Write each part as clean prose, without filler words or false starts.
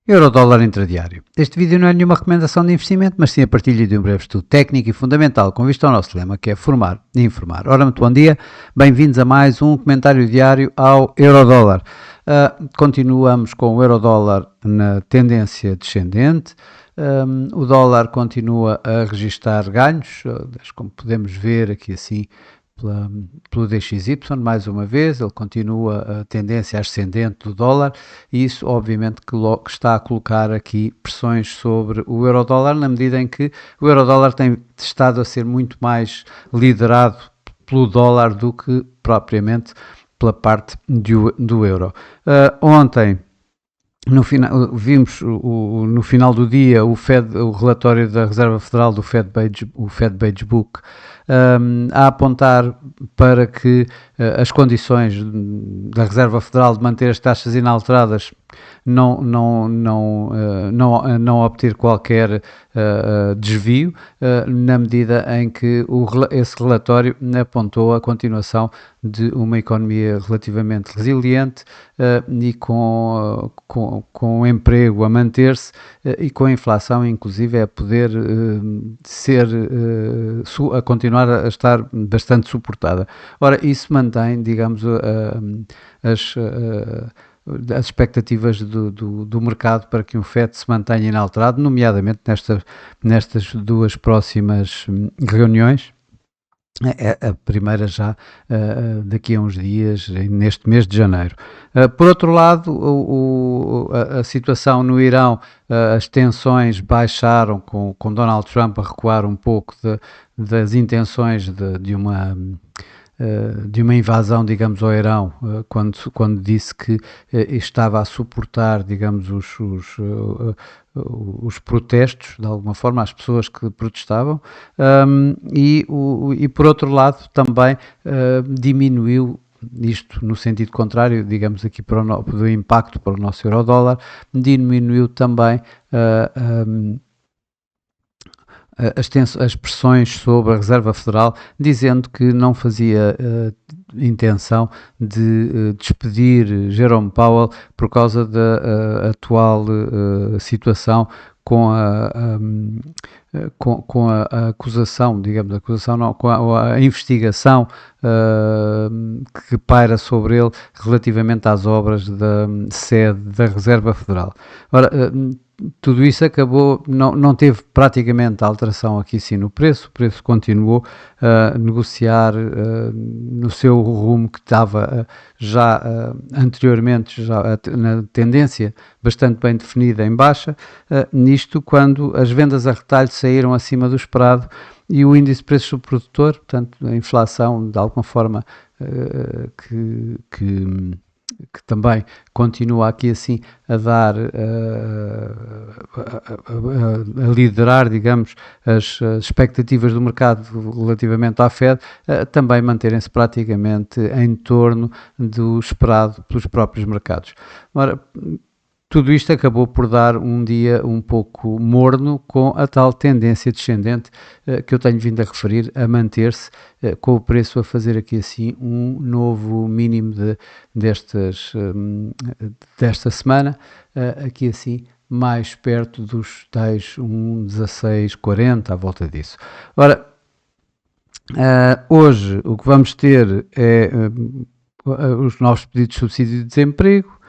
Eurodólar intradiário. Este vídeo não é nenhuma recomendação de investimento, mas sim a partilha de um breve estudo técnico e fundamental com vista ao nosso lema, que é formar e informar. Ora, muito bom dia, bem-vindos a mais um comentário diário ao Eurodólar. Continuamos com o Eurodólar na tendência descendente. O dólar continua a registrar ganhos, como podemos ver aqui assim, pelo DXY, mais uma vez, ele continua a tendência ascendente do dólar e isso obviamente que está a colocar aqui pressões sobre o euro-dólar, na medida em que o euro-dólar tem estado a ser muito mais liderado pelo dólar do que propriamente pela parte do euro. Ontem, vimos no final do dia o relatório da Reserva Federal do Fed Beige Book a apontar para que as condições da Reserva Federal de manter as taxas inalteradas não obter qualquer desvio, na medida em que esse relatório apontou a continuação de uma economia relativamente resiliente e com o emprego a manter-se e com a inflação inclusive a poder a continuar a estar bastante suportada. Ora, isso mantém, digamos, as expectativas do mercado para que o FED se mantenha inalterado, nomeadamente nestas duas próximas reuniões. A primeira já daqui a uns dias, neste mês de janeiro. Por outro lado, a situação no Irão, as tensões baixaram com Donald Trump a recuar um pouco das intenções de uma invasão, digamos, ao Irão, quando disse que estava a suportar, digamos, os protestos, de alguma forma, as pessoas que protestavam, e por outro lado também diminuiu, isto no sentido contrário, digamos aqui do impacto para o nosso euro-dólar, diminuiu também as pressões sobre a Reserva Federal, dizendo que não fazia intenção de despedir Jerome Powell por causa da atual situação com a acusação, digamos, com a investigação que paira sobre ele relativamente às obras da sede da Reserva Federal. Ora, tudo isso acabou, não teve praticamente alteração aqui sim no preço, o preço continuou a negociar no seu rumo que estava já anteriormente, já na tendência bastante bem definida em baixa, nisto quando as vendas a retalho saíram acima do esperado e o índice de preços do produtor, portanto a inflação de alguma forma que também continua aqui assim a dar, a liderar, digamos, as expectativas do mercado relativamente à Fed, também manterem-se praticamente em torno do esperado pelos próprios mercados. Ora, tudo isto acabou por dar um dia um pouco morno com a tal tendência descendente que eu tenho vindo a referir, a manter-se, com o preço a fazer aqui assim um novo mínimo desta semana, aqui assim mais perto dos tais 1,1640, à volta disso. Ora, hoje o que vamos ter é os novos pedidos de subsídio de desemprego.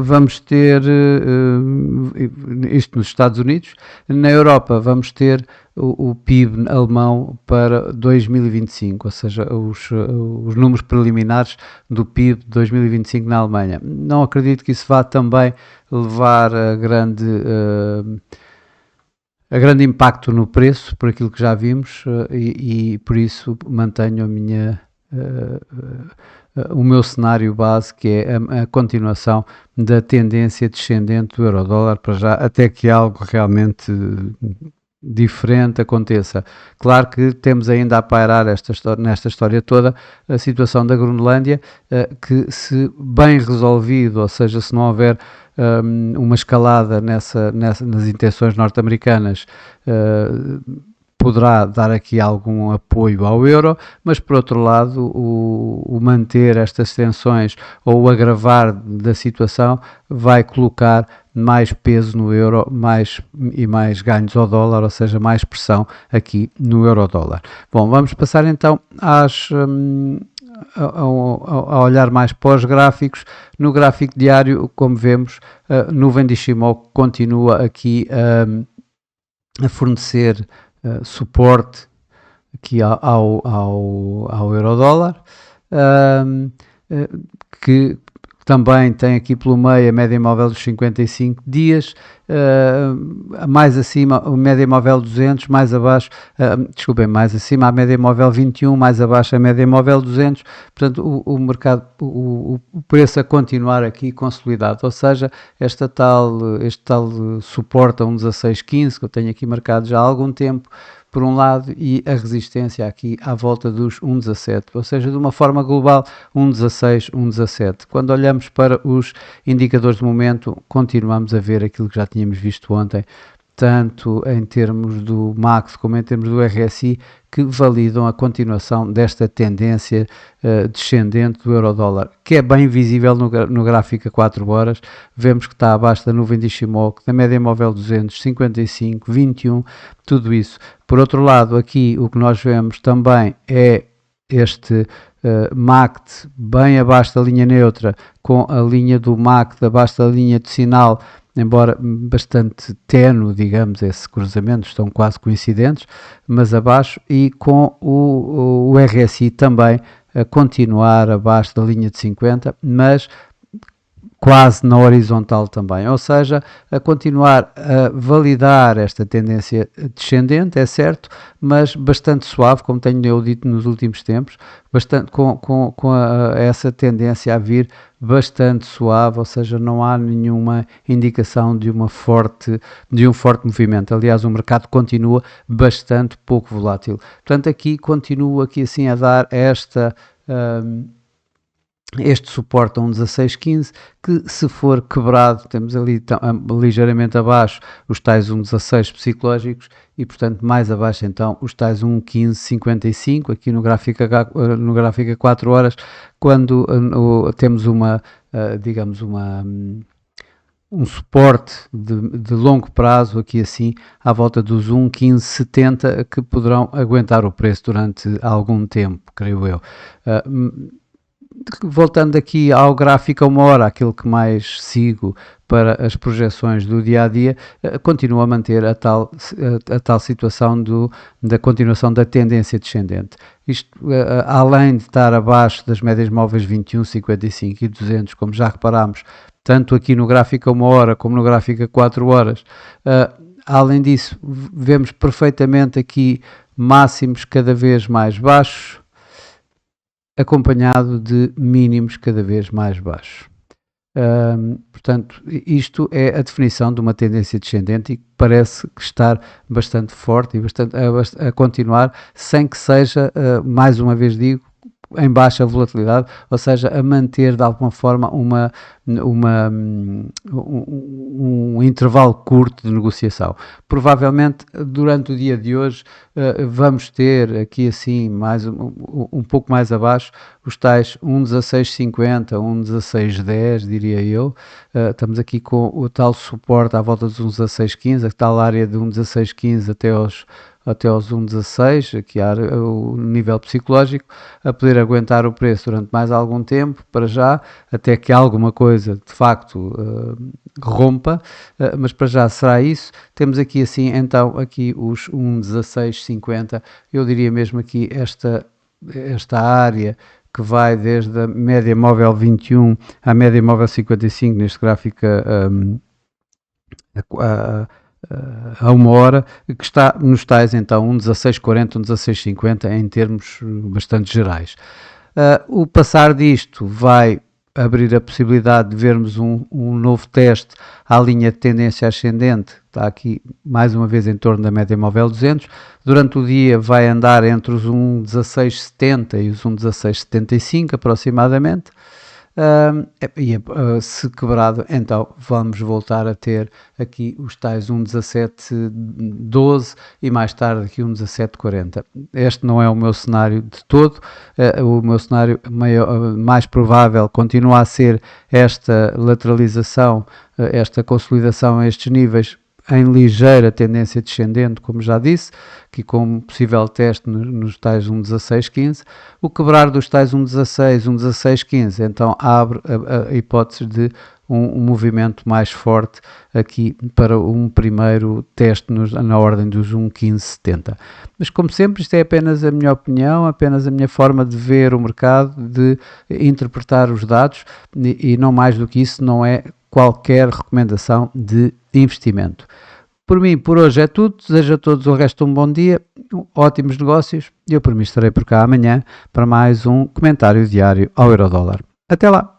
Vamos ter isto nos Estados Unidos. Na Europa vamos ter o PIB alemão para 2025, ou seja, os números preliminares do PIB de 2025 na Alemanha. Não acredito que isso vá também levar a grande impacto no preço, por aquilo que já vimos, e por isso mantenho o meu cenário base, que é a continuação da tendência descendente do euro-dólar para já, até que algo realmente diferente aconteça. Claro que temos ainda a pairar nesta história toda a situação da Groenlândia, que se bem resolvido, ou seja, se não houver uma escalada nas intenções norte-americanas, poderá dar aqui algum apoio ao euro, mas por outro lado o manter estas tensões ou o agravar da situação vai colocar mais peso no euro e mais ganhos ao dólar, ou seja, mais pressão aqui no euro-dólar. Bom, vamos passar então a olhar mais para os gráficos. No gráfico diário, como vemos, a nuvem de Ishimoku continua aqui a fornecer suporte aqui ao euro-dólar, que também tem aqui pelo meio a média móvel dos 55 dias, mais acima a média móvel 200, mais abaixo, mais acima a média móvel 21, mais abaixo a média móvel 200, portanto o mercado, o preço a continuar aqui consolidado, ou seja, este tal suporte a 1,1615 que eu tenho aqui marcado já há algum tempo, por um lado, e a resistência aqui à volta dos 1,17, ou seja, de uma forma global, 1,16, 1,17. Quando olhamos para os indicadores de momento, continuamos a ver aquilo que já tínhamos visto ontem, tanto em termos do MACD como em termos do RSI, que validam a continuação desta tendência descendente do euro-dólar, que é bem visível no gráfico a 4 horas. Vemos que está abaixo da nuvem de Ishimoku, da média móvel 200, 55, 21, tudo isso. Por outro lado, aqui o que nós vemos também é este MACD bem abaixo da linha neutra, com a linha do MACD abaixo da linha de sinal, embora bastante ténue, digamos, esse cruzamento, estão quase coincidentes, mas abaixo, e com o RSI também a continuar abaixo da linha de 50, mas quase na horizontal também, ou seja, a continuar a validar esta tendência descendente, é certo, mas bastante suave, como tenho eu dito nos últimos tempos, bastante com essa tendência a vir bastante suave, ou seja, não há nenhuma indicação de um forte movimento. Aliás, o mercado continua bastante pouco volátil. Portanto, aqui continua aqui assim a dar este suporte a 1,1615, que se for quebrado, temos ali ligeiramente abaixo os tais 1,16 psicológicos e, portanto, mais abaixo então os tais 1,1555, aqui no gráfico a 4 horas, quando temos um suporte de longo prazo, aqui assim, à volta dos 1,1570, que poderão aguentar o preço durante algum tempo, creio eu. Voltando aqui ao gráfico a 1 hora, aquilo que mais sigo para as projeções do dia-a-dia, continua a manter a tal situação da continuação da tendência descendente. Isto, além de estar abaixo das médias móveis 21, 55 e 200, como já reparámos, tanto aqui no gráfico a 1 hora como no gráfico a 4 horas, além disso, vemos perfeitamente aqui máximos cada vez mais baixos, acompanhado de mínimos cada vez mais baixos. Portanto, isto é a definição de uma tendência descendente e que parece estar bastante forte e bastante a continuar, sem que seja, mais uma vez digo, em baixa volatilidade, ou seja, a manter de alguma forma um intervalo curto de negociação. Provavelmente durante o dia de hoje vamos ter aqui assim um pouco mais abaixo os tais 1,1650, 1,1610 diria eu. Estamos aqui com o tal suporte à volta dos 1,1615, a tal área de 1,1615 até aos 1,16, aqui há o nível psicológico, a poder aguentar o preço durante mais algum tempo, para já, até que alguma coisa de facto rompa, mas para já será isso. Temos aqui assim, então, aqui os 1,1650, eu diria mesmo aqui esta área que vai desde a média móvel 21 à média móvel 55, neste gráfico a 1 hora, que está nos tais então 1,1640, 1,1650 em termos bastante gerais. O passar disto vai abrir a possibilidade de vermos um novo teste à linha de tendência ascendente, está aqui mais uma vez em torno da média móvel 200, durante o dia vai andar entre os 1,1670 e os 1,1675 aproximadamente, Se quebrado, então vamos voltar a ter aqui os tais 1,1712 e mais tarde aqui 1,1740. Este não é o meu cenário de todo, o meu cenário mais provável continua a ser esta lateralização, esta consolidação a estes níveis em ligeira tendência descendente, como já disse, aqui com possível teste nos tais 1,1615. O quebrar dos tais 1,16, 1,1615, então abre a hipótese de um movimento mais forte aqui para um primeiro teste na ordem dos 1,1570. Mas como sempre, isto é apenas a minha opinião, apenas a minha forma de ver o mercado, de interpretar os dados e não mais do que isso, não é qualquer recomendação de investimento. Por mim, por hoje é tudo. Desejo a todos o resto de um bom dia, ótimos negócios e eu por mim estarei por cá amanhã para mais um comentário diário ao Eurodólar. Até lá!